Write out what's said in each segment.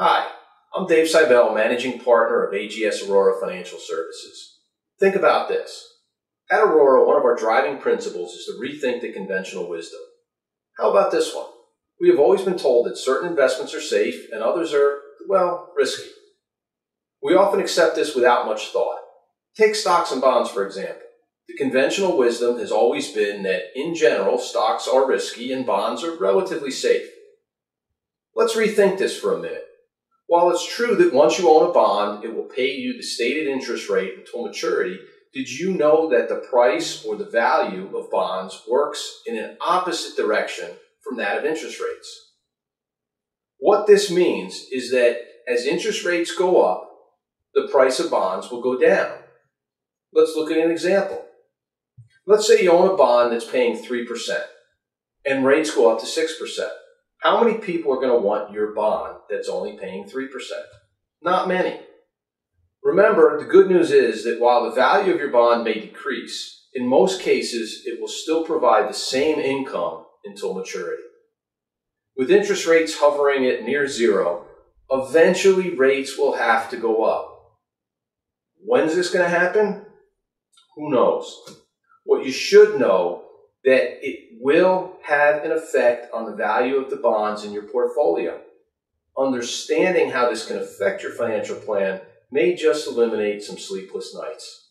Hi, I'm Dave Seibel, Managing Partner of AGS Aurora Financial Services. Think about this. At Aurora, one of our driving principles is to rethink the conventional wisdom. How about this one? We have always been told that certain investments are safe and others are, well, risky. We often accept this without much thought. Take stocks and bonds, for example. The conventional wisdom has always been that, in general, stocks are risky and bonds are relatively safe. Let's rethink this for a minute. While it's true that once you own a bond, it will pay you the stated interest rate until maturity, did you know that the price or the value of bonds works in an opposite direction from that of interest rates? What this means is that as interest rates go up, the price of bonds will go down. Let's look at an example. Let's say you own a bond that's paying 3% and rates go up to 6%. How many people are going to want your bond that's only paying 3%? Not many. Remember, the good news is that while the value of your bond may decrease, in most cases it will still provide the same income until maturity. With interest rates hovering at near zero, eventually rates will have to go up. When's this going to happen? Who knows? What you should know that it will have an effect on the value of the bonds in your portfolio. Understanding how this can affect your financial plan may just eliminate some sleepless nights.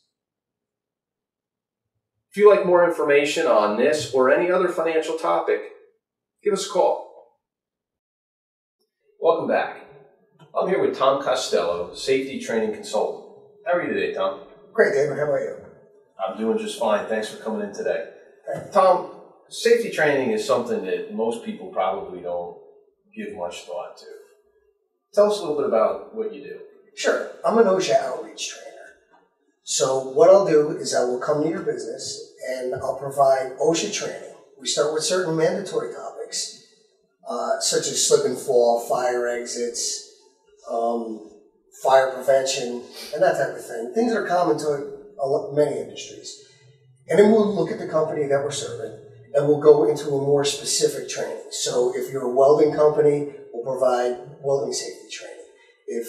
If you'd like more information on this or any other financial topic, give us a call. Welcome back. I'm here with Tom Costello, Safety Training Consultant. How are you today, Tom? Great, David. How about you? I'm doing just fine. Thanks for coming in today. Tom, safety training is something that most people probably don't give much thought to. Tell us a little bit about what you do. Sure. I'm an OSHA outreach trainer. So what I'll do is I will come to your business and I'll provide OSHA training. We start with certain mandatory topics, such as slip and fall, fire exits, fire prevention, and that type of thing. Things that are common to many industries. And then we'll look at the company that we're serving and we'll go into a more specific training. So if you're a welding company, we'll provide welding safety training. If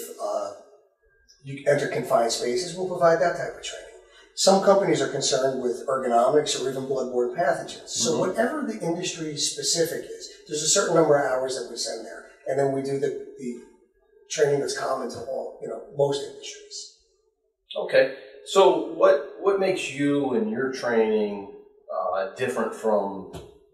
you enter confined spaces, we'll provide that type of training. Some companies are concerned with ergonomics or even bloodborne pathogens. So whatever the industry specific is, there's a certain number of hours that we send there. And then we do the training that's common to all, most industries. Okay. So what makes you and your training different from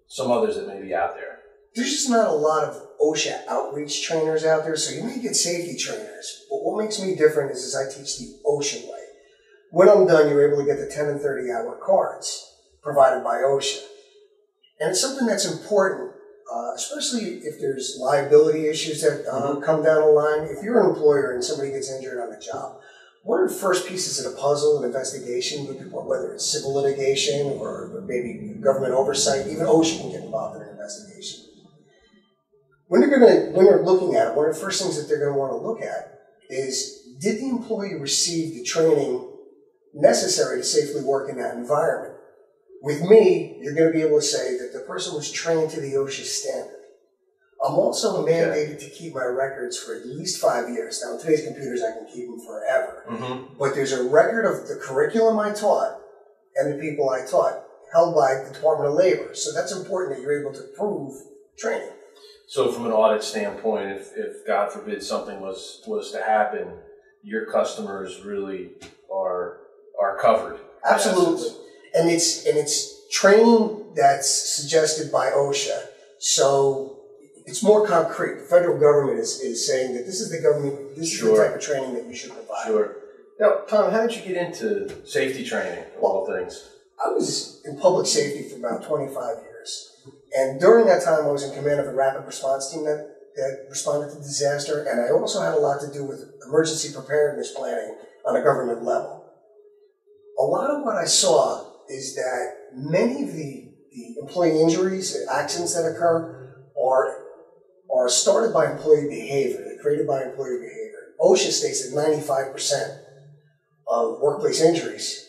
some others that may be out there? There's just not a lot of OSHA outreach trainers out there, so you may get safety trainers. But what makes me different is I teach the OSHA way. When I'm done, you're able to get the 10 and 30-hour cards provided by OSHA. And it's something that's important, especially if there's liability issues that come down the line. If you're an employer and somebody gets injured on the job, one of the first pieces of the puzzle, an investigation, whether it's civil litigation or maybe government oversight, even OSHA can get involved in an investigation. When they're looking at it, one of the first things that they're going to want to look at is, did the employee receive the training necessary to safely work in that environment? With me, you're going to be able to say that the person was trained to the OSHA standard. I'm also mandated to keep my records for at least 5 years. Now, in today's computers, I can keep them forever. But there's a record of the curriculum I taught and the people I taught held by the Department of Labor. So that's important that you're able to prove training. So from an audit standpoint, if God forbid something was to happen, your customers really are covered. Absolutely. And it's training that's suggested by OSHA. So it's more concrete. The federal government is saying that this is the type of training that you should provide. Sure. Now, Tom, how did you get into safety training, of all things? I was in public safety for about 25 years. And during that time, I was in command of a rapid response team that responded to disaster. And I also had a lot to do with emergency preparedness planning on a government level. A lot of what I saw is that many of the employee injuries, accidents that occur, are started by employee behavior. They're created by employee behavior. OSHA states that 95% of workplace injuries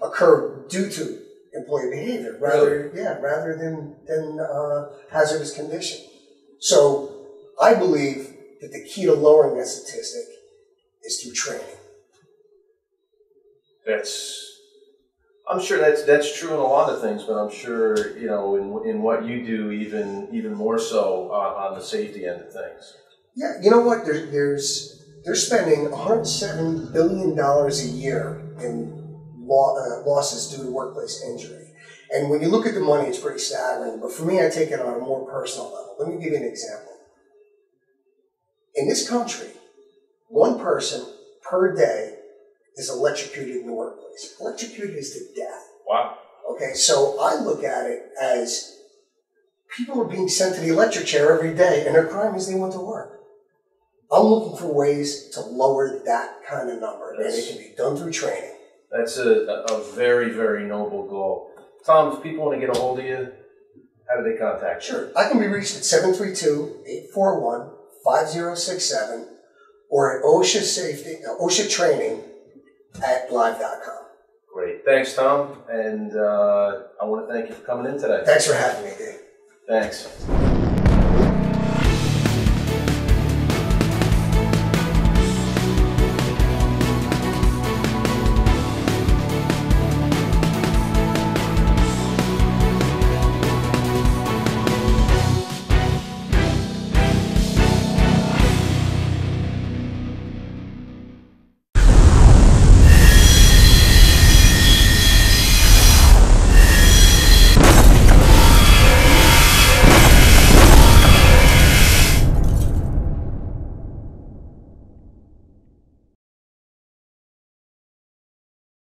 occur due to employee behavior rather than hazardous condition. So I believe that the key to lowering that statistic is through training. I'm sure that's true in a lot of things, but I'm sure, you know, in what you do, even more so on the safety end of things. Yeah, you know what? They're spending $107 billion a year in losses due to workplace injury. And when you look at the money, it's pretty staggering. But for me, I take it on a more personal level. Let me give you an example. In this country, one person per day is electrocuted in the workplace. Electrocuted is to death. Wow. Okay, so I look at it as people are being sent to the electric chair every day, and their crime is they went to work. I'm looking for ways to lower that kind of number, and it can be done through training. That's a very, very noble goal. Tom, if people want to get a hold of you, how do they contact you? Sure. I can be reached at 732-841-5067 or at OSHA Training at live.com. Great. Thanks, Tom. And I want to thank you for coming in today. Thanks for having me, Dave. Thanks.